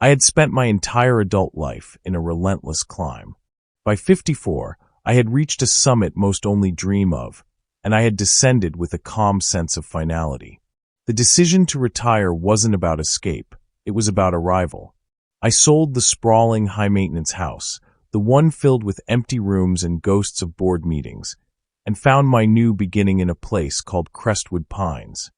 I had spent my entire adult life in a relentless climb. By 54, I had reached a summit most only dream of, and I had descended with a calm sense of finality. The decision to retire wasn't about escape, it was about arrival. I sold the sprawling, high-maintenance house, the one filled with empty rooms and ghosts of board meetings, and found my new beginning in a place called Crestwood Pines.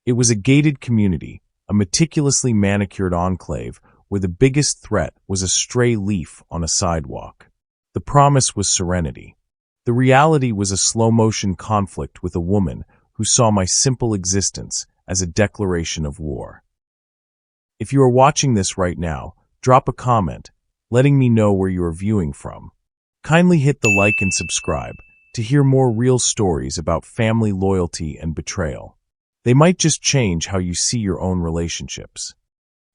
It was a gated community, a meticulously manicured enclave where the biggest threat was a stray leaf on a sidewalk. The promise was serenity. The reality was a slow-motion conflict with a woman who saw my simple existence as a declaration of war. If you are watching this right now, drop a comment, letting me know where you are viewing from. Kindly hit the like and subscribe to hear more real stories about family loyalty and betrayal. They might just change how you see your own relationships.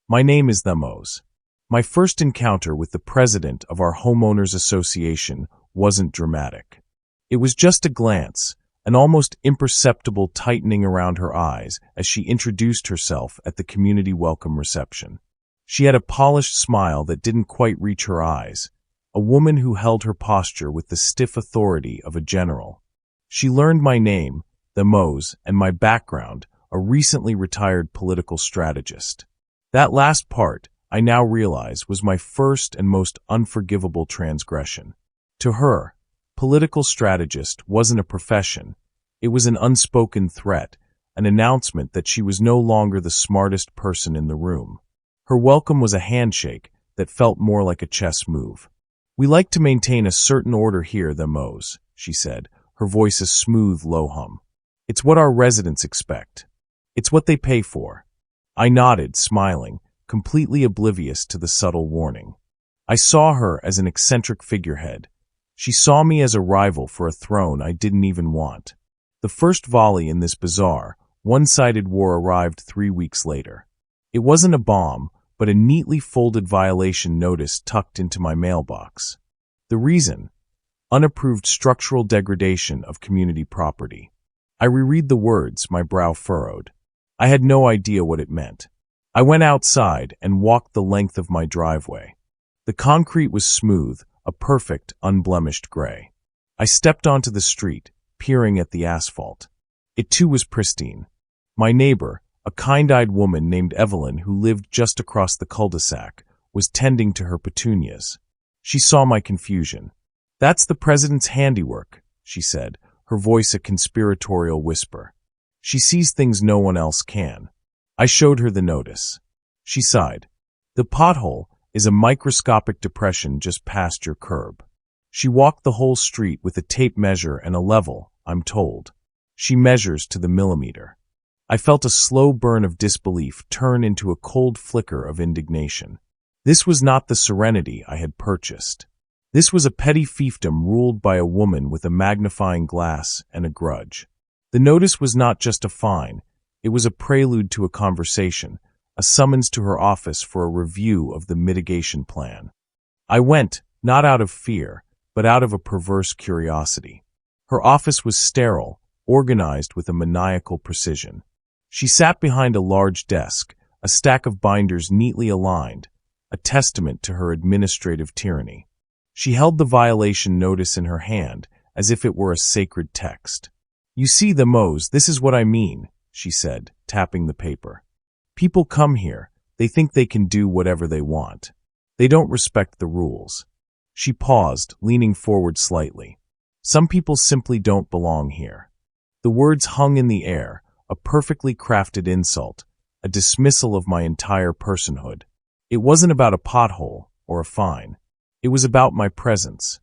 My name is Themos. My first encounter with the president of our homeowners association wasn't dramatic. It was just a glance, an almost imperceptible tightening around her eyes as she introduced herself at the community welcome reception. She had a polished smile that didn't quite reach her eyes, a woman who held her posture with the stiff authority of a general. She learned my name, Themos, and my background, a recently retired political strategist. That last part, I now realize, was my first and most unforgivable transgression. To her, political strategist wasn't a profession. It was an unspoken threat, an announcement that she was no longer the smartest person in the room. Her welcome was a handshake that felt more like a chess move. "We like to maintain a certain order here, Themos," she said, her voice a smooth, low hum. "It's what our residents expect. It's what they pay for." I nodded, smiling, completely oblivious to the subtle warning. I saw her as an eccentric figurehead. She saw me as a rival for a throne I didn't even want. The first volley in this bizarre, one-sided war arrived 3 weeks later. It wasn't a bomb, but a neatly folded violation notice tucked into my mailbox. The reason? Unapproved structural degradation of community property. I reread the words, my brow furrowed. I had no idea what it meant. I went outside and walked the length of my driveway. The concrete was smooth, a perfect, unblemished gray. I stepped onto the street, peering at the asphalt. It too was pristine. My neighbor, a kind-eyed woman named Evelyn who lived just across the cul-de-sac, was tending to her petunias. She saw my confusion. "That's the president's handiwork," she said, her voice a conspiratorial whisper. "She sees things no one else can." I showed her the notice. She sighed. "The pothole is a microscopic depression just past your curb." She walked the whole street with a tape measure and a level, I'm told. She measures to the millimeter. I felt a slow burn of disbelief turn into a cold flicker of indignation. This was not the serenity I had purchased. This was a petty fiefdom ruled by a woman with a magnifying glass and a grudge. The notice was not just a fine. It was a prelude to a conversation, a summons to her office for a review of the mitigation plan. I went, not out of fear, but out of a perverse curiosity. Her office was sterile, organized with a maniacal precision. She sat behind a large desk, a stack of binders neatly aligned, a testament to her administrative tyranny. She held the violation notice in her hand, as if it were a sacred text. "You see, Themos, this is what I mean," she said, tapping the paper. "People come here, they think they can do whatever they want. They don't respect the rules." She paused, leaning forward slightly. "Some people simply don't belong here." The words hung in the air, a perfectly crafted insult, a dismissal of my entire personhood. It wasn't about a pothole or a fine. It was about my presence.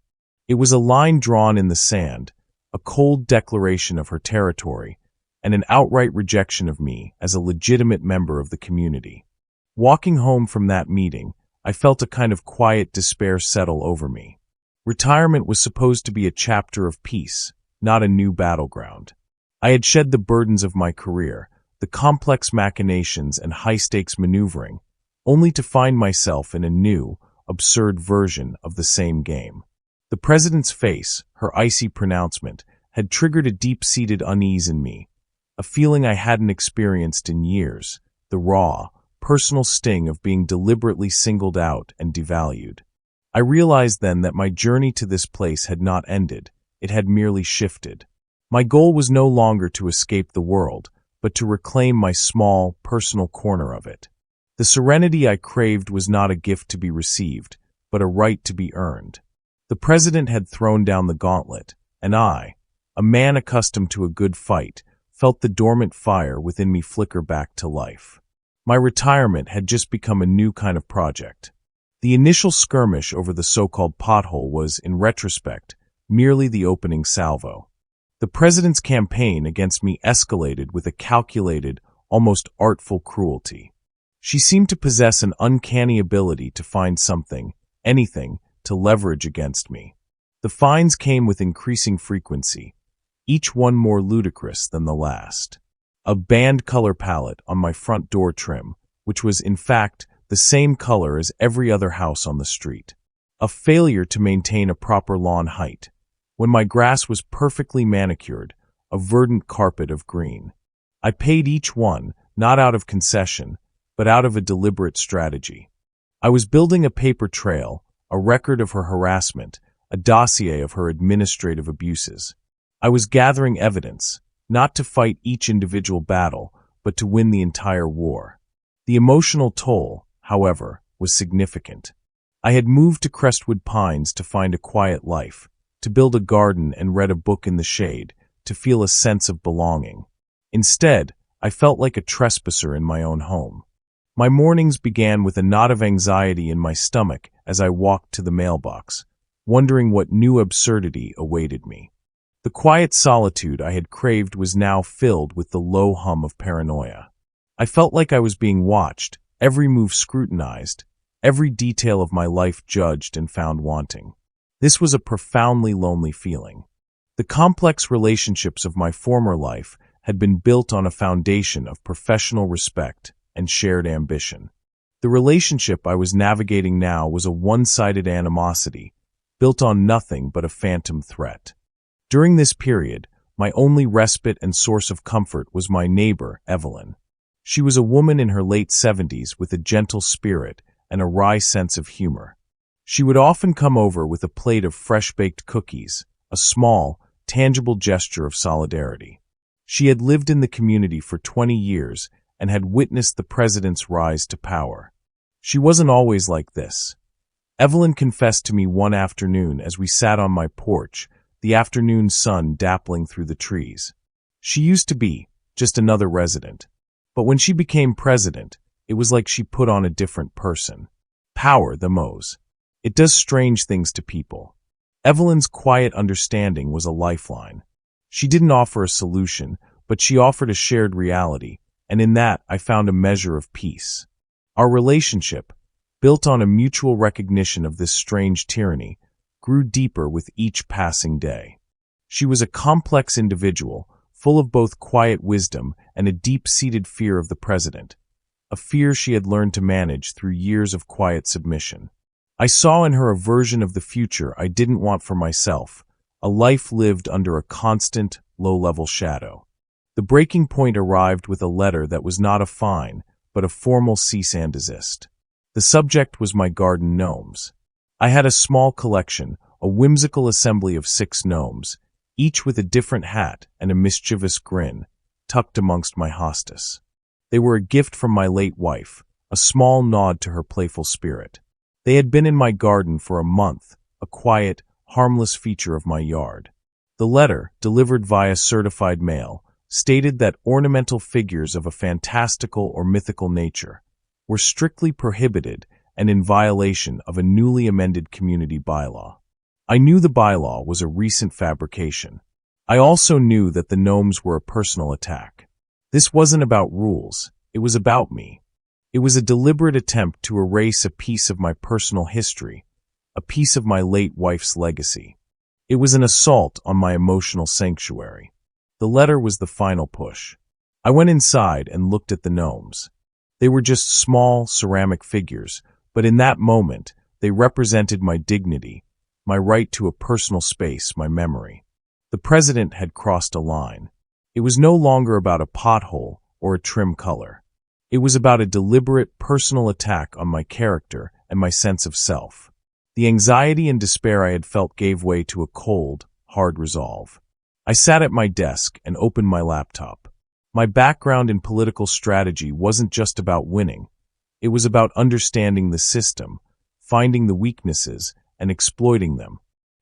It was a line drawn in the sand, a cold declaration of her territory, and an outright rejection of me as a legitimate member of the community. Walking home from that meeting, I felt a kind of quiet despair settle over me. Retirement was supposed to be a chapter of peace, not a new battleground. I had shed the burdens of my career, the complex machinations and high-stakes maneuvering, only to find myself in a new, absurd version of the same game. The president's face, her icy pronouncement, had triggered a deep-seated unease in me, a feeling I hadn't experienced in years, the raw, personal sting of being deliberately singled out and devalued. I realized then that my journey to this place had not ended, it had merely shifted. My goal was no longer to escape the world, but to reclaim my small, personal corner of it. The serenity I craved was not a gift to be received, but a right to be earned. The president had thrown down the gauntlet, and I, a man accustomed to a good fight, felt the dormant fire within me flicker back to life. My retirement had just become a new kind of project. The initial skirmish over the so-called pothole was, in retrospect, merely the opening salvo. The president's campaign against me escalated with a calculated, almost artful cruelty. She seemed to possess an uncanny ability to find something, anything, to leverage against me. The fines came with increasing frequency, each one more ludicrous than the last. A band color palette on my front door trim, which was, in fact, the same color as every other house on the street. A failure to maintain a proper lawn height, when my grass was perfectly manicured, a verdant carpet of green. I paid each one, not out of concession, but out of a deliberate strategy. I was building a paper trail, a record of her harassment, a dossier of her administrative abuses. I was gathering evidence, not to fight each individual battle, but to win the entire war. The emotional toll, however, was significant. I had moved to Crestwood Pines to find a quiet life, to build a garden and read a book in the shade, to feel a sense of belonging. Instead, I felt like a trespasser in my own home. My mornings began with a knot of anxiety in my stomach as I walked to the mailbox, wondering what new absurdity awaited me. The quiet solitude I had craved was now filled with the low hum of paranoia. I felt like I was being watched, every move scrutinized, every detail of my life judged and found wanting. This was a profoundly lonely feeling. The complex relationships of my former life had been built on a foundation of professional respect and shared ambition. The relationship I was navigating now was a one-sided animosity, built on nothing but a phantom threat. During this period, my only respite and source of comfort was my neighbor, Evelyn. She was a woman in her late 70s with a gentle spirit and a wry sense of humor. She would often come over with a plate of fresh-baked cookies, a small, tangible gesture of solidarity. She had lived in the community for 20 years and had witnessed the president's rise to power. She wasn't always like this. Evelyn confessed to me one afternoon as we sat on my porch, the afternoon sun dappling through the trees. She used to be just another resident. But when she became president, it was like she put on a different person. Power, the Mose. It does strange things to people. Evelyn's quiet understanding was a lifeline. She didn't offer a solution, but she offered a shared reality, and in that I found a measure of peace. Our relationship, built on a mutual recognition of this strange tyranny, grew deeper with each passing day. She was a complex individual, full of both quiet wisdom and a deep-seated fear of the president, a fear she had learned to manage through years of quiet submission. I saw in her a version of the future I didn't want for myself, a life lived under a constant, low-level shadow. The breaking point arrived with a letter that was not a fine, but a formal cease and desist. The subject was my garden gnomes. I had a small collection, a whimsical assembly of 6 gnomes, each with a different hat and a mischievous grin, tucked amongst my hostas. They were a gift from my late wife, a small nod to her playful spirit. They had been in my garden for a month, a quiet, harmless feature of my yard. The letter, delivered via certified mail, stated that ornamental figures of a fantastical or mythical nature were strictly prohibited and in violation of a newly amended community bylaw. I knew the bylaw was a recent fabrication. I also knew that the gnomes were a personal attack. This wasn't about rules, it was about me. It was a deliberate attempt to erase a piece of my personal history, a piece of my late wife's legacy. It was an assault on my emotional sanctuary. The letter was the final push. I went inside and looked at the gnomes. They were just small ceramic figures, but in that moment, they represented my dignity, my right to a personal space, my memory. The president had crossed a line. It was no longer about a pothole or a trim color. It was about a deliberate, personal attack on my character and my sense of self. The anxiety and despair I had felt gave way to a cold, hard resolve. I sat at my desk and opened my laptop. My background in political strategy wasn't just about winning. It was about understanding the system, finding the weaknesses, and exploiting them.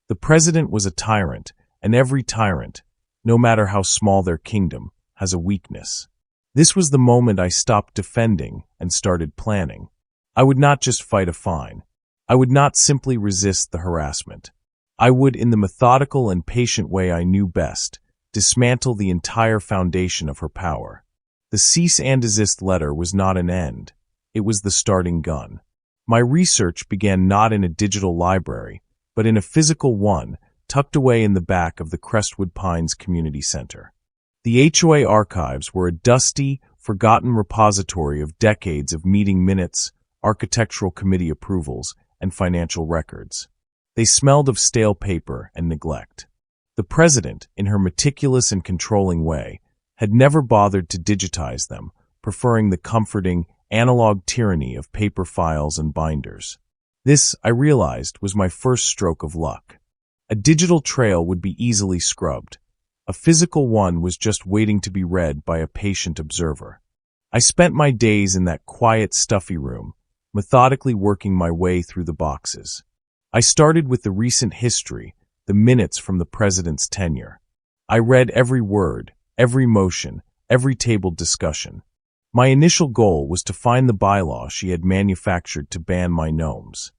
The president was a tyrant, and every tyrant, no matter how small their kingdom, has a weakness. This was the moment I stopped defending and started planning. I would not just fight a fine. I would not simply resist the harassment. I would, in the methodical and patient way I knew best, dismantle the entire foundation of her power. The cease and desist letter was not an end. It was the starting gun. My research began not in a digital library, but in a physical one, tucked away in the back of the Crestwood Pines Community Center. The HOA archives were a dusty, forgotten repository of decades of meeting minutes, architectural committee approvals, and financial records. They smelled of stale paper and neglect. The president, in her meticulous and controlling way, had never bothered to digitize them, preferring the comforting, analog tyranny of paper files and binders. This, I realized, was my first stroke of luck. A digital trail would be easily scrubbed. A physical one was just waiting to be read by a patient observer. I spent my days in that quiet, stuffy room, methodically working my way through the boxes. I started with the recent history, the minutes from the president's tenure. I read every word, every motion, every tabled discussion. My initial goal was to find the bylaw she had manufactured to ban my gnomes.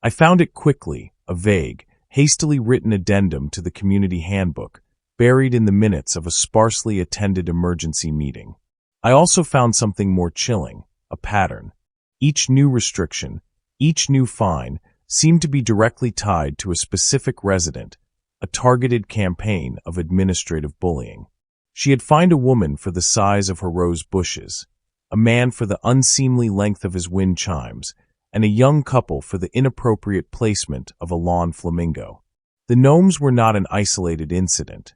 I found it quickly, a vague, hastily written addendum to the community handbook, buried in the minutes of a sparsely attended emergency meeting. I also found something more chilling, a pattern. Each new restriction, each new fine, seemed to be directly tied to a specific resident, a targeted campaign of administrative bullying. She had fined a woman for the size of her rose bushes, a man for the unseemly length of his wind chimes, and a young couple for the inappropriate placement of a lawn flamingo. The gnomes were not an isolated incident.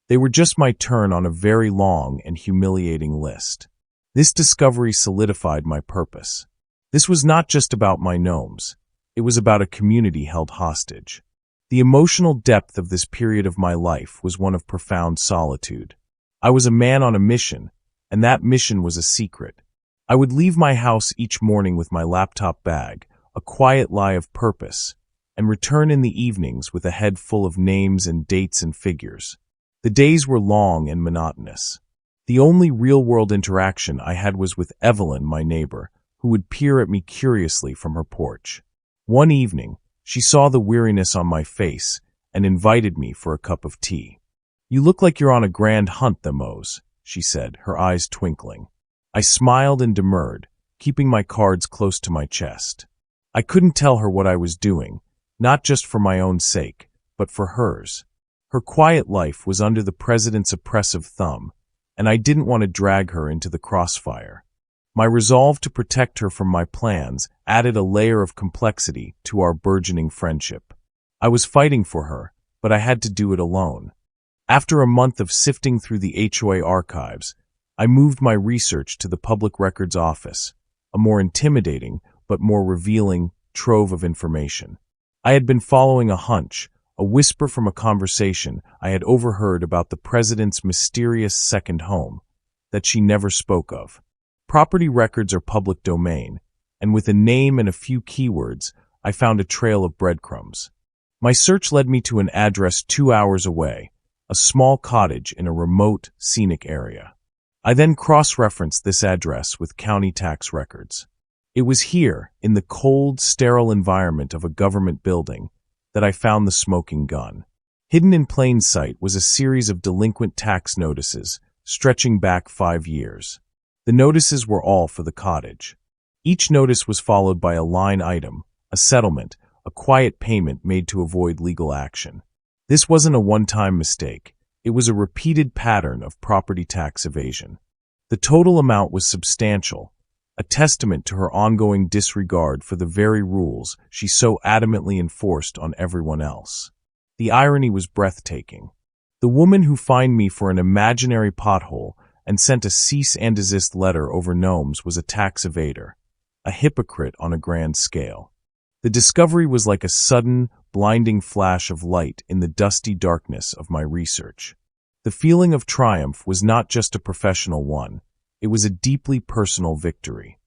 They were just my turn on a very long and humiliating list. This discovery solidified my purpose. This was not just about my gnomes. It was about a community held hostage. The emotional depth of this period of my life was one of profound solitude. I was a man on a mission, and that mission was a secret. I would leave my house each morning with my laptop bag, a quiet lie of purpose, and return in the evenings with a head full of names and dates and figures. The days were long and monotonous. The only real-world interaction I had was with Evelyn, my neighbor, who would peer at me curiously from her porch. One evening, she saw the weariness on my face and invited me for a cup of tea. "You look like you're on a grand hunt, Themos," she said, her eyes twinkling. I smiled and demurred, keeping my cards close to my chest. I couldn't tell her what I was doing, not just for my own sake, but for hers. Her quiet life was under the president's oppressive thumb, and I didn't want to drag her into the crossfire. My resolve to protect her from my plans added a layer of complexity to our burgeoning friendship. I was fighting for her, but I had to do it alone. After a month of sifting through the HOA archives, I moved my research to the Public Records Office, a more intimidating but more revealing trove of information. I had been following a hunch, a whisper from a conversation I had overheard about the president's mysterious second home that she never spoke of. Property records are public domain, and with a name and a few keywords, I found a trail of breadcrumbs. My search led me to an address 2 hours away, a small cottage in a remote, scenic area. I then cross-referenced this address with county tax records. It was here, in the cold, sterile environment of a government building, that I found the smoking gun. Hidden in plain sight was a series of delinquent tax notices, stretching back 5 years. The notices were all for the cottage. Each notice was followed by a line item, a settlement, a quiet payment made to avoid legal action. This wasn't a one-time mistake. It was a repeated pattern of property tax evasion. The total amount was substantial, a testament to her ongoing disregard for the very rules she so adamantly enforced on everyone else. The irony was breathtaking. The woman who fined me for an imaginary pothole and sent a cease and desist letter over gnomes was a tax evader, a hypocrite on a grand scale. The discovery was like a sudden, blinding flash of light in the dusty darkness of my research. The feeling of triumph was not just a professional one, it was a deeply personal victory.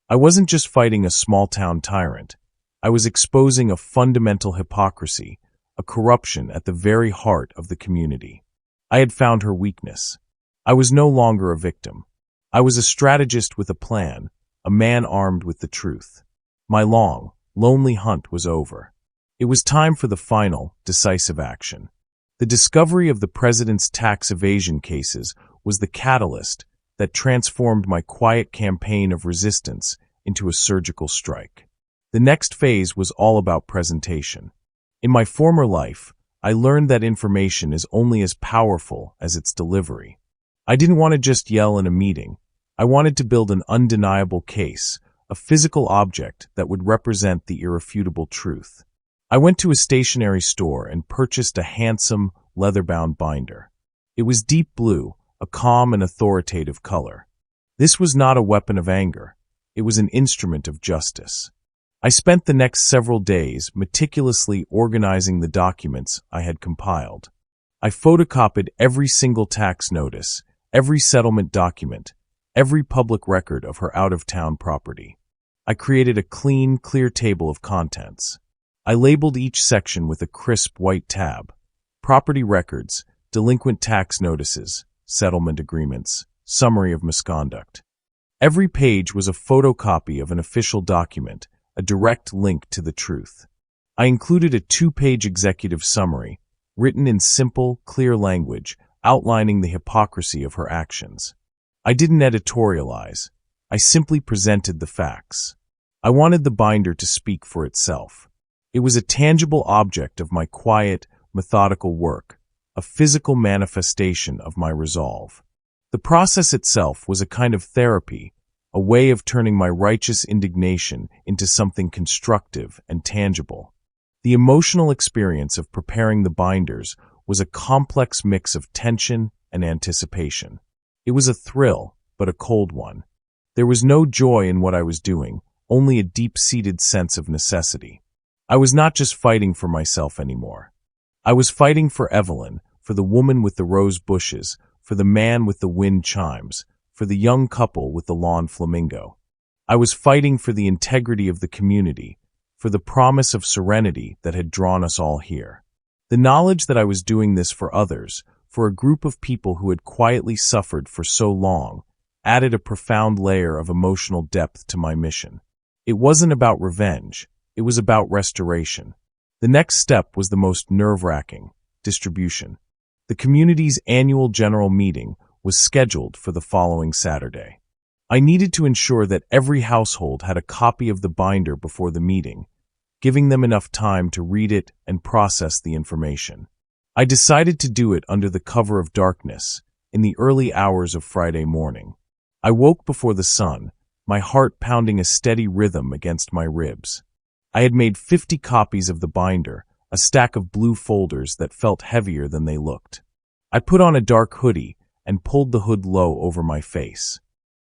I wasn't just fighting a small-town tyrant, I was exposing a fundamental hypocrisy, a corruption at the very heart of the community. I had found her weakness. I was no longer a victim. I was a strategist with a plan, a man armed with the truth. My long, lonely hunt was over. It was time for the final, decisive action. The discovery of the president's tax evasion cases was the catalyst that transformed my quiet campaign of resistance into a surgical strike. The next phase was all about presentation. In my former life, I learned that information is only as powerful as its delivery. I didn't want to just yell in a meeting. I wanted to build an undeniable case, a physical object that would represent the irrefutable truth. I went to a stationery store and purchased a handsome, leather-bound binder. It was deep blue, a calm and authoritative color. This was not a weapon of anger. It was an instrument of justice. I spent the next several days meticulously organizing the documents I had compiled. I photocopied every single tax notice, every settlement document, every public record of her out-of-town property. I created a clean, clear table of contents. I labeled each section with a crisp white tab: property records, delinquent tax notices, settlement agreements, summary of misconduct. Every page was a photocopy of an official document, a direct link to the truth. I included a 2-page executive summary, written in simple, clear language, outlining the hypocrisy of her actions. I didn't editorialize. I simply presented the facts. I wanted the binder to speak for itself. It was a tangible object of my quiet, methodical work, a physical manifestation of my resolve. The process itself was a kind of therapy, a way of turning my righteous indignation into something constructive and tangible. The emotional experience of preparing the binders was a complex mix of tension and anticipation. It was a thrill, but a cold one. There was no joy in what I was doing, only a deep-seated sense of necessity. I was not just fighting for myself anymore. I was fighting for Evelyn, for the woman with the rose bushes, for the man with the wind chimes, for the young couple with the lawn flamingo. I was fighting for the integrity of the community, for the promise of serenity that had drawn us all here. The knowledge that I was doing this for others, for a group of people who had quietly suffered for so long, added a profound layer of emotional depth to my mission. It wasn't about revenge, it was about restoration. The next step was the most nerve-wracking: distribution. The community's annual general meeting was scheduled for the following Saturday. I needed to ensure that every household had a copy of the binder before the meeting, giving them enough time to read it and process the information. I decided to do it under the cover of darkness, in the early hours of Friday morning. I woke before the sun, my heart pounding a steady rhythm against my ribs. I had made 50 copies of the binder, a stack of blue folders that felt heavier than they looked. I put on a dark hoodie and pulled the hood low over my face.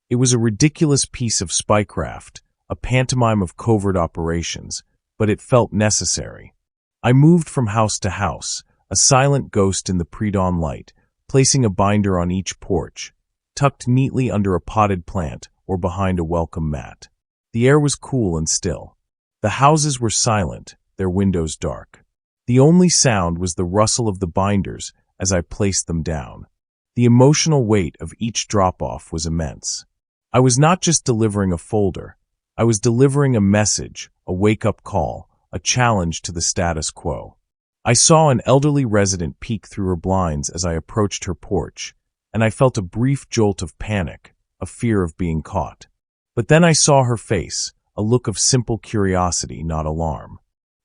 It was a ridiculous piece of spycraft, a pantomime of covert operations, but it felt necessary. I moved from house to house, a silent ghost in the pre-dawn light, placing a binder on each porch, tucked neatly under a potted plant or behind a welcome mat. The air was cool and still. The houses were silent, their windows dark. The only sound was the rustle of the binders as I placed them down. The emotional weight of each drop-off was immense. I was not just delivering a folder. I was delivering a message, a wake-up call, a challenge to the status quo. I saw an elderly resident peek through her blinds as I approached her porch, and I felt a brief jolt of panic, a fear of being caught. But then I saw her face, a look of simple curiosity, not alarm.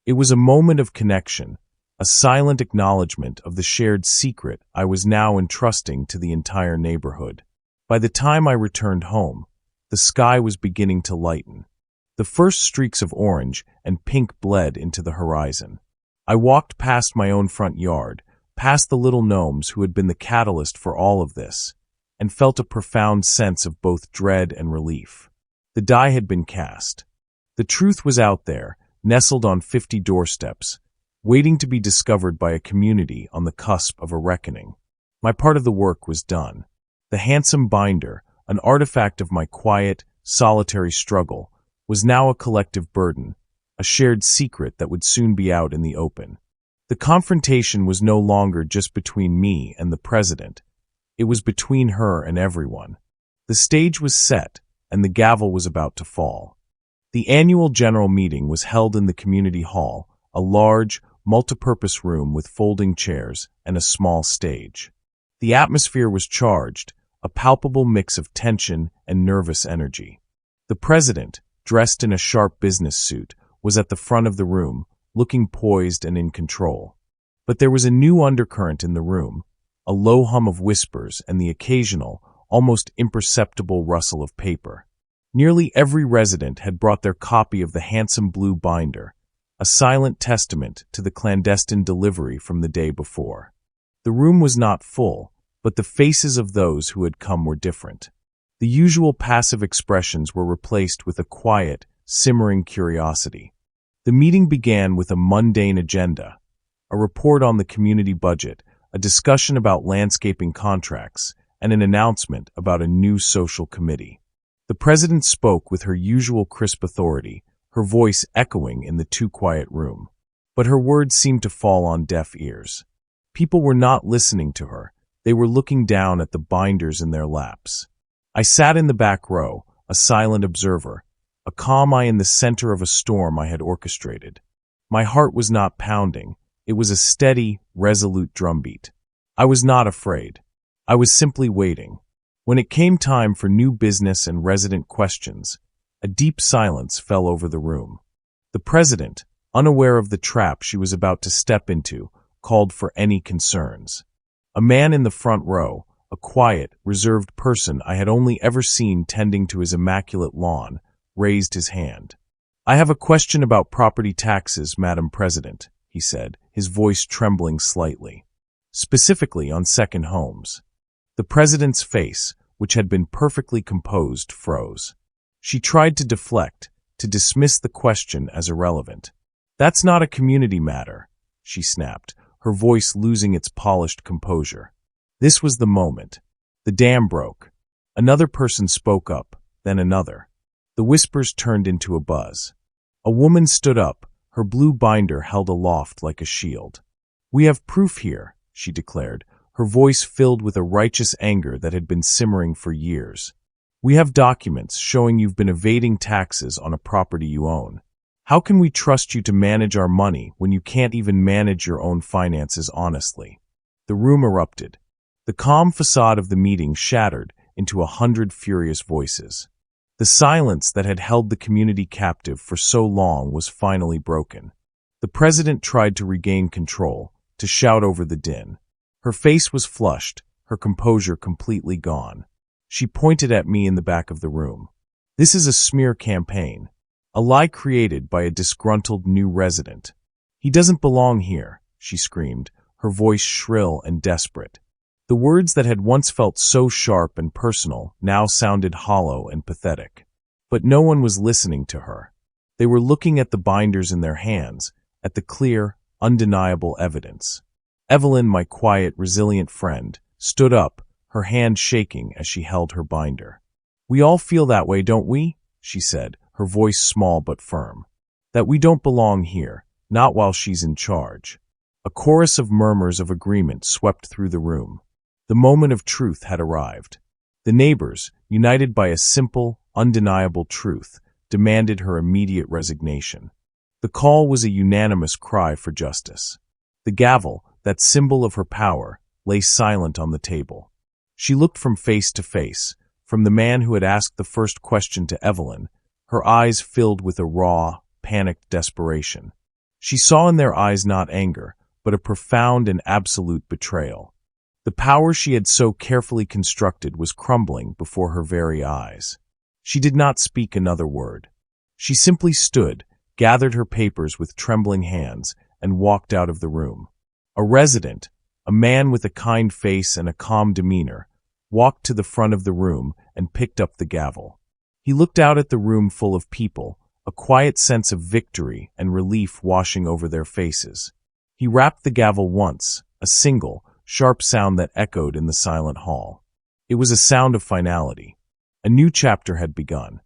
It was a moment of connection, a silent acknowledgement of the shared secret I was now entrusting to the entire neighborhood. By the time I returned home, the sky was beginning to lighten. The first streaks of orange and pink bled into the horizon. I walked past my own front yard, past the little gnomes who had been the catalyst for all of this, and felt a profound sense of both dread and relief. The die had been cast. The truth was out there, nestled on 50 doorsteps, waiting to be discovered by a community on the cusp of a reckoning. My part of the work was done. The handsome binder, an artifact of my quiet, solitary struggle, was now a collective burden, a shared secret that would soon be out in the open. The confrontation was no longer just between me and the president. It was between her and everyone. The stage was set, and the gavel was about to fall. The annual general meeting was held in the community hall, a large, multipurpose room with folding chairs and a small stage. The atmosphere was charged, a palpable mix of tension and nervous energy. The president, dressed in a sharp business suit, was at the front of the room, looking poised and in control. But there was a new undercurrent in the room, a low hum of whispers and the occasional, almost imperceptible rustle of paper. Nearly every resident had brought their copy of the handsome blue binder, a silent testament to the clandestine delivery from the day before. The room was not full, but the faces of those who had come were different. The usual passive expressions were replaced with a quiet, simmering curiosity. The meeting began with a mundane agenda, a report on the community budget, a discussion about landscaping contracts, and an announcement about a new social committee. The president spoke with her usual crisp authority, her voice echoing in the too-quiet room. But her words seemed to fall on deaf ears. People were not listening to her. They were looking down at the binders in their laps. I sat in the back row, a silent observer, a calm eye in the center of a storm I had orchestrated. My heart was not pounding. It was a steady, resolute drumbeat. I was not afraid. I was simply waiting. When it came time for new business and resident questions, a deep silence fell over the room. The president, unaware of the trap she was about to step into, called for any concerns. A man in the front row, a quiet, reserved person I had only ever seen tending to his immaculate lawn, raised his hand. "I have a question about property taxes, Madam President," he said, his voice trembling slightly. "Specifically on second homes." The president's face, which had been perfectly composed, froze. She tried to deflect, to dismiss the question as irrelevant. "That's not a community matter," she snapped, her voice losing its polished composure. This was the moment. The dam broke. Another person spoke up, then another. The whispers turned into a buzz. A woman stood up, her blue binder held aloft like a shield. "We have proof here," she declared, her voice filled with a righteous anger that had been simmering for years. "We have documents showing you've been evading taxes on a property you own. How can we trust you to manage our money when you can't even manage your own finances honestly?" The room erupted. The calm facade of the meeting shattered into 100 furious voices. The silence that had held the community captive for so long was finally broken. The president tried to regain control, to shout over the din. Her face was flushed, her composure completely gone. She pointed at me in the back of the room. "This is a smear campaign, a lie created by a disgruntled new resident. He doesn't belong here," she screamed, her voice shrill and desperate. The words that had once felt so sharp and personal now sounded hollow and pathetic. But no one was listening to her. They were looking at the binders in their hands, at the clear, undeniable evidence. Evelyn, my quiet, resilient friend, stood up, her hand shaking as she held her binder. "We all feel that way, don't we?" she said, her voice small but firm. "That we don't belong here, not while she's in charge." A chorus of murmurs of agreement swept through the room. The moment of truth had arrived. The neighbors, united by a simple, undeniable truth, demanded her immediate resignation. The call was a unanimous cry for justice. The gavel, that symbol of her power, lay silent on the table. She looked from face to face, from the man who had asked the first question to Evelyn, her eyes filled with a raw, panicked desperation. She saw in their eyes not anger, but a profound and absolute betrayal. The power she had so carefully constructed was crumbling before her very eyes. She did not speak another word. She simply stood, gathered her papers with trembling hands, and walked out of the room. A resident, a man with a kind face and a calm demeanor, walked to the front of the room, and picked up the gavel. He looked out at the room full of people, a quiet sense of victory and relief washing over their faces. He rapped the gavel once, a single, sharp sound that echoed in the silent hall. It was a sound of finality. A new chapter had begun.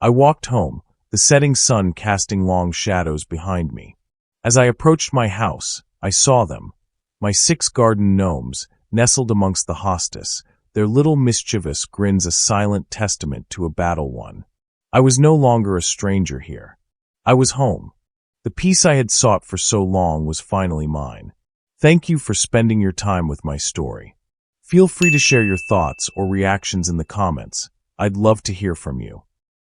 I walked home, the setting sun casting long shadows behind me. As I approached my house, I saw them, my 6 garden gnomes, nestled amongst the hostas, their little mischievous grins a silent testament to a battle won. I was no longer a stranger here. I was home. The peace I had sought for so long was finally mine. Thank you for spending your time with my story. Feel free to share your thoughts or reactions in the comments. I'd love to hear from you.